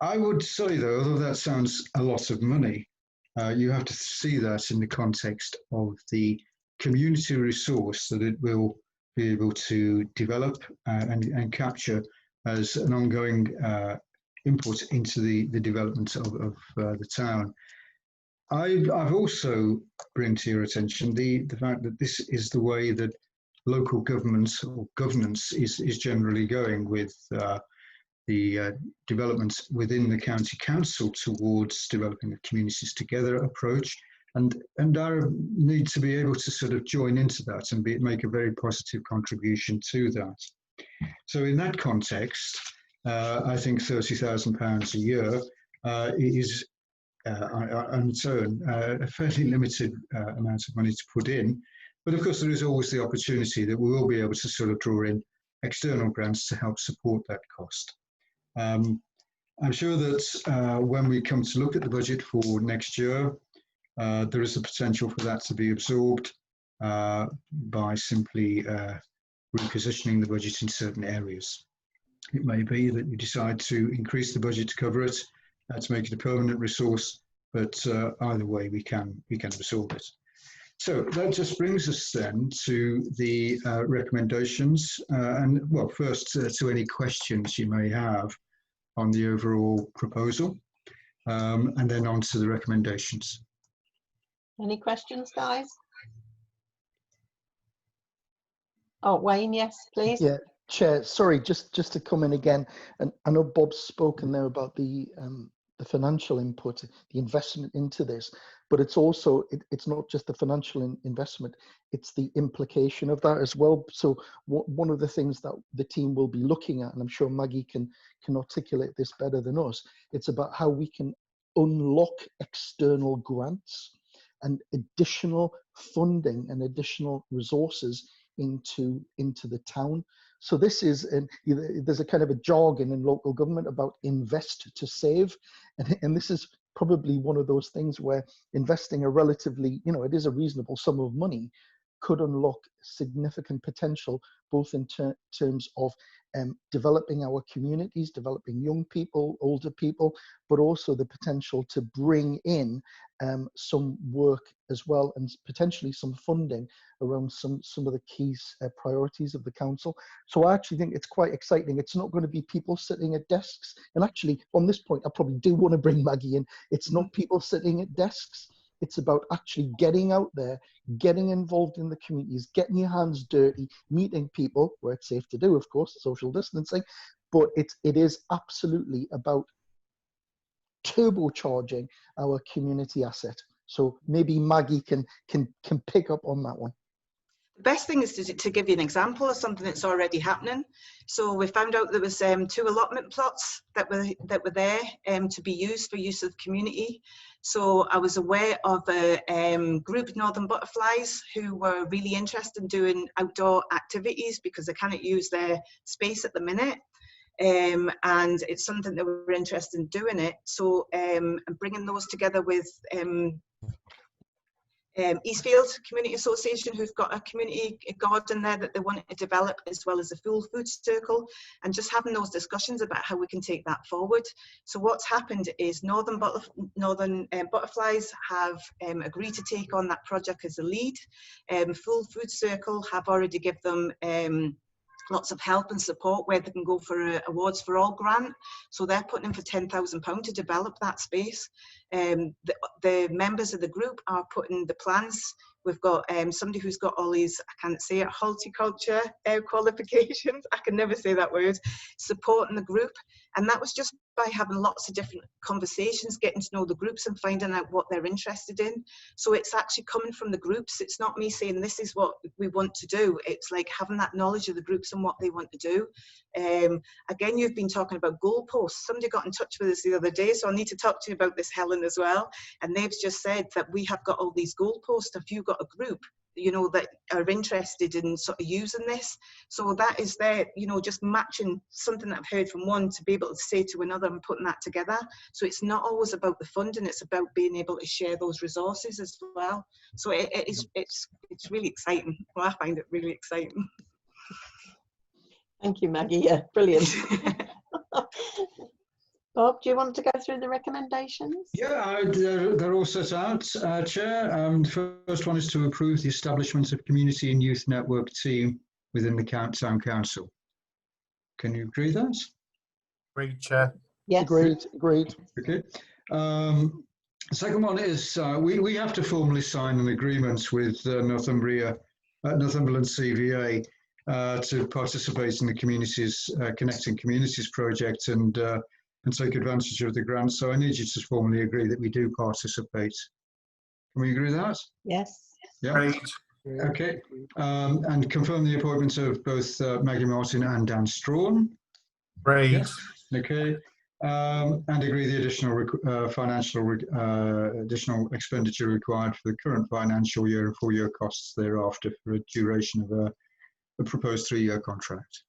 I would say, though, although that sounds a lot of money, you have to see that in the context of the community resource that it will be able to develop and capture as an ongoing input into the development of the town. I've also bring to your attention the fact that this is the way that local government or governance is generally going with the development within the county council towards developing the Communities Together approach, and our need to be able to sort of join into that and make a very positive contribution to that. So in that context, I think £30,000 a year is on its own a fairly limited amount of money to put in. But of course, there is always the opportunity that we will be able to sort of draw in external grants to help support that cost. I'm sure that when we come to look at the budget for next year, there is the potential for that to be absorbed by simply repositioning the budget in certain areas. It may be that you decide to increase the budget to cover it, to make it a permanent resource, but either way we can absorb it. So that just brings us then to the recommendations, and well, first to any questions you may have on the overall proposal, and then on to the recommendations. Any questions, guys? Oh, Wayne, yes, please. Yeah, Chair, sorry, just to come in again, and I know Bob's spoken there about the financial input, the investment into this, but it's also, it's not just the financial investment, it's the implication of that as well. So one of the things that the team will be looking at, and I'm sure Maggie can articulate this better than us, it's about how we can unlock external grants and additional funding and additional resources into the town. So this is, there's a kind of a jargon in local government about invest to save, and this is probably one of those things where investing a relatively, it is a reasonable sum of money, could unlock significant potential, both in terms of developing our communities, developing young people, older people, but also the potential to bring in some work as well, and potentially some funding around some of the key priorities of the council. So I actually think it's quite exciting. It's not going to be people sitting at desks. And actually, on this point, I probably do want to bring Maggie in. It's not people sitting at desks. It's about actually getting out there, getting involved in the communities, getting your hands dirty, meeting people, where it's safe to do, of course, social distancing, but it is absolutely about turbocharging our community asset. So maybe Maggie can pick up on that one. The best thing is to give you an example of something that's already happening. So we found out there was 2 allotment plots that were there to be used for use of the community. So I was aware of a group of Northern Butterflies who were really interested in doing outdoor activities because they cannot use their space at the minute. And it's something that we're interested in doing it. So bringing those together with Eastfield Community Association, who've got a community garden there that they want to develop, as well as a full food circle, and just having those discussions about how we can take that forward. So what's happened is Northern Butterflies have agreed to take on that project as a lead. Full Food Circle have already given them lots of help and support where they can go for a awards for all grant. So they're putting in for £10,000 to develop that space. The members of the group are putting the plans. We've got somebody who's got all these, I can't say it, horticulture qualifications, I can never say that word, supporting the group. And that was just by having lots of different conversations, getting to know the groups and finding out what they're interested in. So it's actually coming from the groups. It's not me saying this is what we want to do. It's like having that knowledge of the groups and what they want to do. Again, you've been talking about goalposts. Somebody got in touch with us the other day, so I need to talk to you about this, Helen, as well. And they've just said that we have got all these goalposts. If you've got a group, you know, that are interested in sort of using this, so that is there, you know, just matching something that I've heard from one to be able to say to another and putting that together. So it's not always about the funding, it's about being able to share those resources as well. So it's really exciting. Well, I find it really exciting. Thank you, Maggie. Yeah, brilliant. Bob, do you want to go through the recommendations? Yeah, they're all set out, Chair. The first one is to approve the establishment of Community and Youth Network team within the Town Council. Can you agree that? Agreed, Chair. Yes. Agreed. Okay. The second one is we have to formally sign an agreement with Northumberland CVA to participate in the communities Connecting Communities project and take advantage of the grant. So I need you to formally agree that we do participate. Can we agree with that? Yes. Yeah. Agreed. Okay. And confirm the appointments of both Maggie Martin and Dan Strawn. Agreed. Yes. Okay. And agree the additional additional expenditure required for the current financial year and 4-year costs thereafter for a duration of a proposed 3-year contract.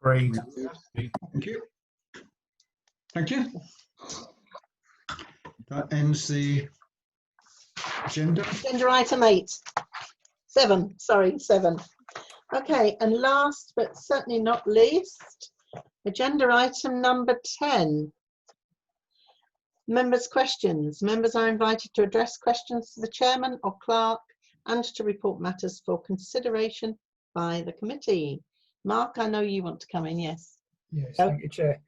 Agreed. Thank you. Thank you. That ends the agenda. Agenda item 7. Okay, and last but certainly not least, agenda item number 10. Members' questions. Members are invited to address questions to the chairman or clerk and to report matters for consideration by the committee. Mark, I know you want to come in, yes. Yes, thank you, Chair.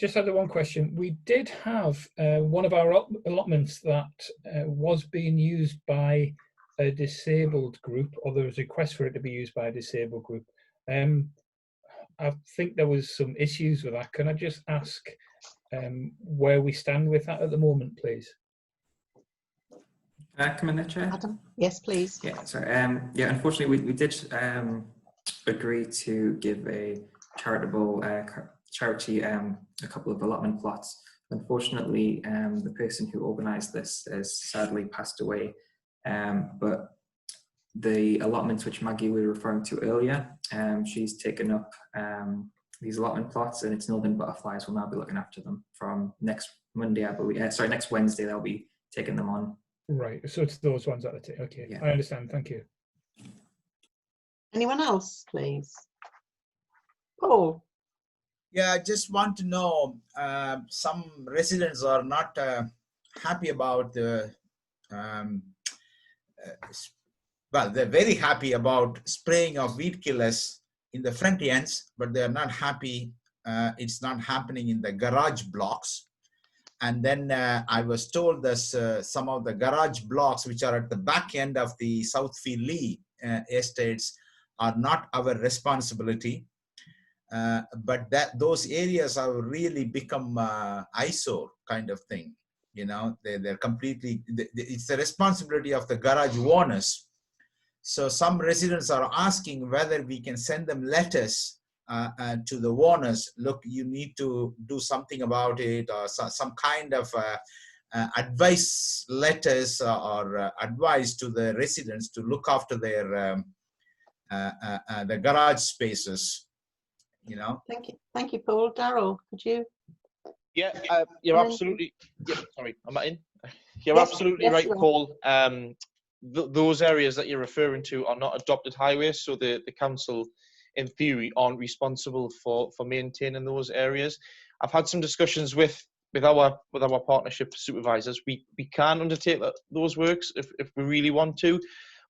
Just had the one question. We did have one of our allotments that was being used by a disabled group, or there was a request for it to be used by a disabled group. I think there was some issues with that. Can I just ask where we stand with that at the moment, please? Come in there, Chair? Adam? Yes, please. Yeah, so yeah, unfortunately we did agree to give a charitable charity a couple of allotment plots. Unfortunately, the person who organised this has sadly passed away, but the allotments which Maggie we were referring to earlier, she's taken up these allotment plots, and it's Northern Butterflies will now be looking after them from next Monday, I believe. Sorry, next Wednesday they'll be taking them on. Right, so it's those ones that are taken. Okay, yeah. I understand. Thank you. Anyone else, please? Paul? Yeah, I just want to know, some residents are not happy about the, well, they're very happy about spraying of weed killers in the front ends, but they're not happy. It's not happening in the garage blocks. And then I was told that some of the garage blocks, which are at the back end of the Southfield Lee estates, are not our responsibility. But those areas have really become eyesore kind of thing. You know, they're completely, it's the responsibility of the garage owners. So some residents are asking whether we can send them letters to the owners. Look, you need to do something about it, or some kind of advice letters or advice to the residents to look after their the garage spaces. You know. Thank you, Paul. Darryl, could you? Yeah, you're absolutely. Yeah, sorry, am I in? You're absolutely right, Paul. Those areas that you're referring to are not adopted highways, so the council, in theory, aren't responsible for maintaining those areas. I've had some discussions with our partnership supervisors. We can undertake those works if we really want to,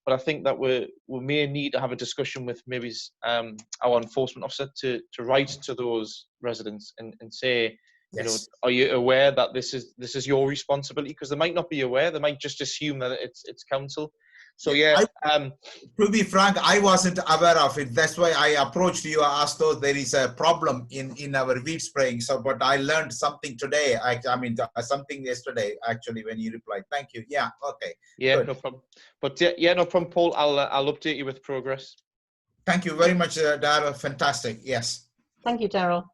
but I think that we may need to have a discussion with maybe our enforcement officer to write to those residents and say, you know, Yes. are you aware that this is your responsibility? Because they might not be aware. They might just assume that it's council. So yeah. To be frank, I wasn't aware of it. That's why I approached you, asked though there is a problem in our weed spraying. So, but I learned something today. I mean, something yesterday actually when you replied. Thank you. Yeah. Okay. Yeah, Good. no problem. But yeah, no problem, Paul. I'll update you with progress. Thank you very much, Darrell. Fantastic. Yes. Thank you, Daryl.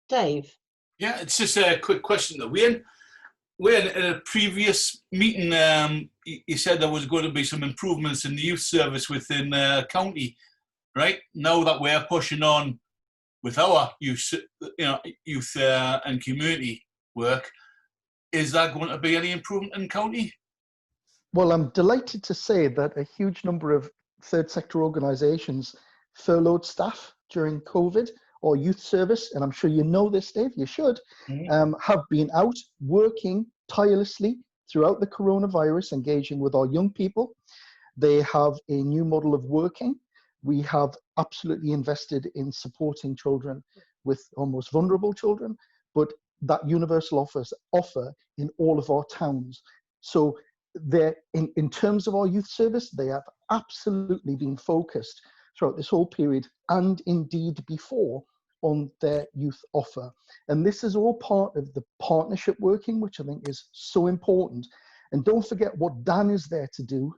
Dave. Yeah, it's just a quick question though. When in a previous meeting, you said there was going to be some improvements in the youth service within county, right? Now that we're pushing on with our youth, youth and community work, is that going to be any improvement in county? Well, I'm delighted to say that a huge number of third sector organisations furloughed staff during COVID or youth service, and I'm sure you know this, Dave, you should, have been out working tirelessly throughout the coronavirus, engaging with our young people. They have a new model of working. We have absolutely invested in supporting children with almost vulnerable children, but that universal offer in all of our towns. So in terms of our youth service, they have absolutely been focused throughout this whole period and indeed before on their youth offer. And this is all part of the partnership working, which I think is so important. And don't forget what Dan is there to do,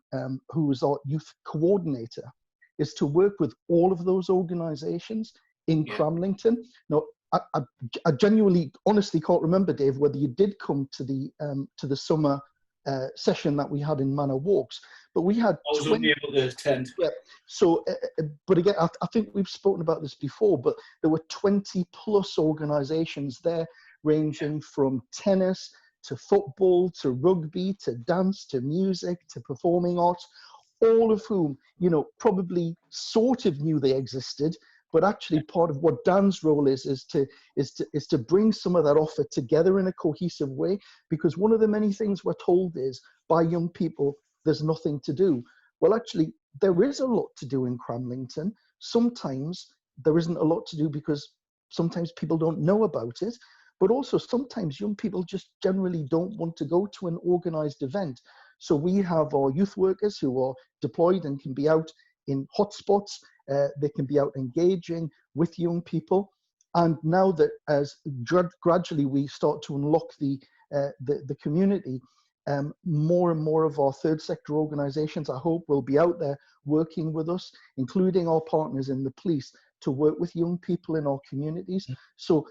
who is our youth coordinator, is to work with all of those organizations in Cramlington. Now, I genuinely, honestly can't remember, Dave, whether you did come to the summer session that we had in Manor Walks, but we had. I was only able to attend. Yeah. So, but again, I think we've spoken about this before, but there were 20 plus organizations there, ranging from tennis to football to rugby to dance to music to performing arts, all of whom, you know, probably sort of knew they existed, but actually part of what Dan's role is to bring some of that offer together in a cohesive way, because one of the many things we're told is by young people, there's nothing to do. Well, actually, there is a lot to do in Cramlington. Sometimes there isn't a lot to do because sometimes people don't know about it, but also sometimes young people just generally don't want to go to an organized event. So we have our youth workers who are deployed and can be out in hotspots. They can be out engaging with young people. And now that as gradually we start to unlock the community, more and more of our third sector organizations, I hope, will be out there working with us, including our partners in the police, to work with young people in our communities. So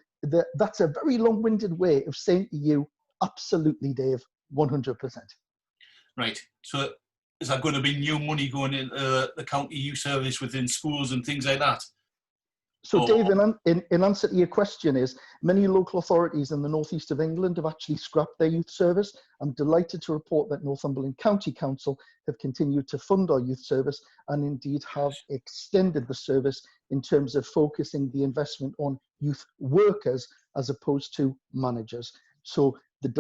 that's a very long-winded way of saying to you, absolutely, Dave, 100%. Right. So is that going to be new money going into the county youth service within schools and things like that? So, Dave, in answer to your question is, many local authorities in the northeast of England have actually scrapped their youth service. I'm delighted to report that Northumberland County Council have continued to fund our youth service and indeed have extended the service in terms of focusing the investment on youth workers as opposed to managers. So I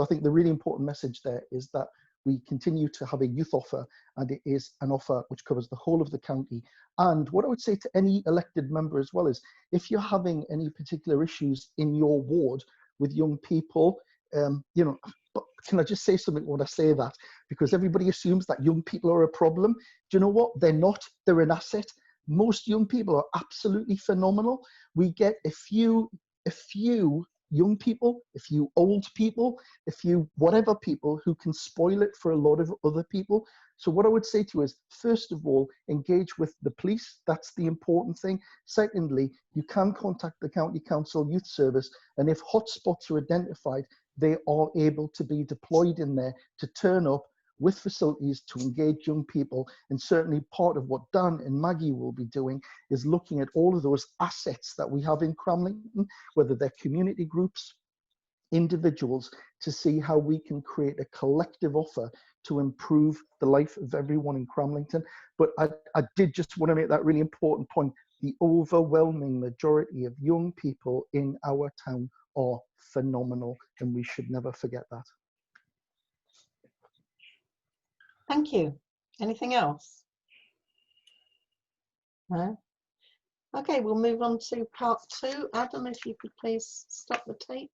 think the really important message there is that we continue to have a youth offer, and it is an offer which covers the whole of the county. And what I would say to any elected member as well is, if you're having any particular issues in your ward with young people, you know, but can I just say something when I say that? Because everybody assumes that young people are a problem. Do you know what? They're not. They're an asset. Most young people are absolutely phenomenal. We get a few young people, a few old people, a few whatever people who can spoil it for a lot of other people. So what I would say to you is, first of all, engage with the police. That's the important thing. Secondly, you can contact the County Council Youth Service, and if hotspots are identified, they are able to be deployed in there to turn up with facilities to engage young people. And certainly part of what Dan and Maggie will be doing is looking at all of those assets that we have in Cramlington, whether they're community groups, individuals, to see how we can create a collective offer to improve the life of everyone in Cramlington. But I did just want to make that really important point. The overwhelming majority of young people in our town are phenomenal, and we should never forget that. Thank you. Anything else? No? Okay, we'll move on to part 2. Adam, if you could please stop the tape.